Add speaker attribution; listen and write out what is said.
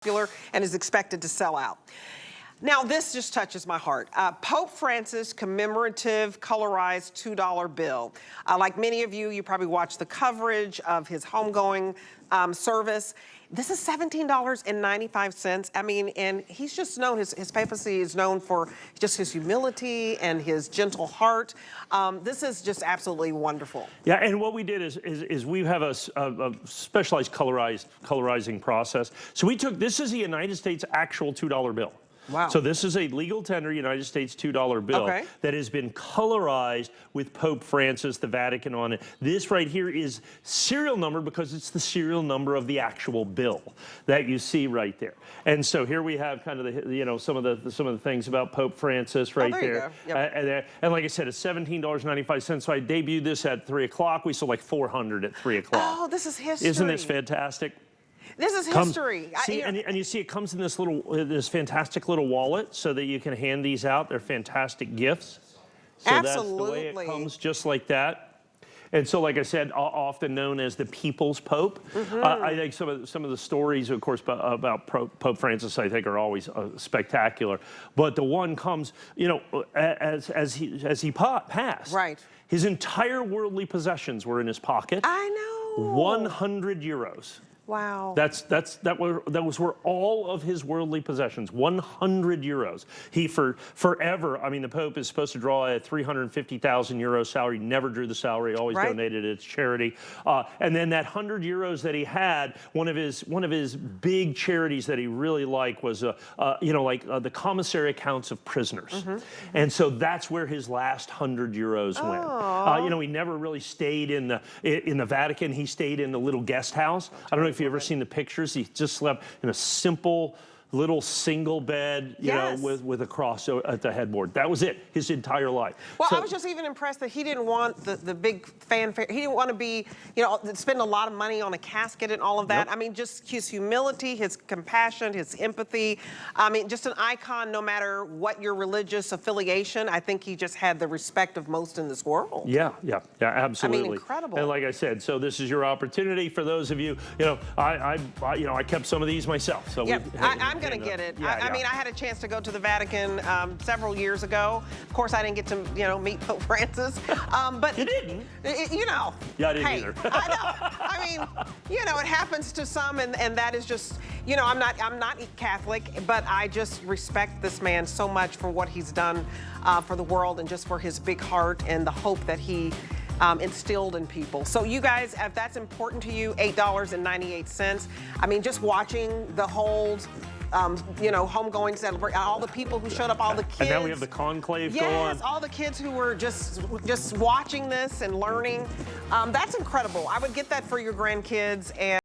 Speaker 1: popular and is expected to sell out. Now, this just touches my heart. Pope Francis Commemorative Colorized $2 bill. Like many of you, you probably watched the coverage of his homegoing service. This is $17.95. I mean, and he's just known, his papacy is known for just his humility and his gentle heart. This is just absolutely wonderful.
Speaker 2: Yeah, and what we did is we have a specialized colorizing process. So we took, this is the United States actual $2 bill.
Speaker 1: Wow.
Speaker 2: So this is a legal tender United States $2 bill that has been colorized with Pope Francis, the Vatican on it. This right here is serial number because it's the serial number of the actual bill that you see right there. And so here we have kind of the, you know, some of the things about Pope Francis right there. Yep. And like I said, it's $17.95. So I debuted this at 3 o'clock. We sold like 400 at 3 o'clock.
Speaker 1: Oh, this is history.
Speaker 2: Isn't this fantastic?
Speaker 1: This is history.
Speaker 2: See, and you see it comes in this fantastic little wallet so that you can hand these out. They're fantastic gifts. So
Speaker 1: Absolutely.
Speaker 2: that's the way it comes, just like that. And so, like I said, often known as the People's Pope. I think some of the stories, of course, about Pope Francis, I think, are always spectacular. But the one comes, you know, as he passed.
Speaker 1: Right.
Speaker 2: His entire worldly possessions were in his pocket.
Speaker 1: I know.
Speaker 2: 100 euros.
Speaker 1: Wow.
Speaker 2: That was where all of his worldly possessions, 100 euros. He forever, I mean, the Pope is supposed to draw a 350,000 euro salary, never drew the salary, always donated it to charity. And then that 100 euros that he had, one of his big charities that he really liked was, you know, like the commissary accounts of prisoners. And so that's where his last 100 euros went. You know, he never really stayed in the Vatican. He stayed in the little guest house. I don't know if you've ever seen the pictures. He just slept in a simple little single bed, you know, with a cross at the headboard. That was it, his entire life.
Speaker 1: Well, so, I was just even impressed that he didn't want the big fanfare. He didn't want to be, you know, spend a lot of money on a casket and all of that. I mean, just his humility, his compassion, his empathy. I mean, just an icon no matter what your religious affiliation. I think he just had the respect of most in this world.
Speaker 2: Yeah, absolutely.
Speaker 1: I mean, incredible.
Speaker 2: And like I said, so this is your opportunity for those of you, you know, I kept some of these myself. So
Speaker 1: I'm going to get it. I mean, I had a chance to go to the Vatican several years ago. Of course, I didn't get to, you know, meet Pope Francis. But
Speaker 2: you didn't?
Speaker 1: You know.
Speaker 2: Yeah, I didn't either.
Speaker 1: I know. I mean, you know, it happens to some, and that is just, you know, I'm not Catholic, but I just respect this man so much for what he's done for the world and just for his big heart and the hope that he instilled in people. So you guys, if that's important to you, $8.98. I mean, just watching the whole, you know, homegoing celebration, all the people who showed up, all the kids.
Speaker 2: And now we have the conclave going on.
Speaker 1: Yes, all the kids who were just watching this and learning. That's incredible. I would get that for your grandkids. And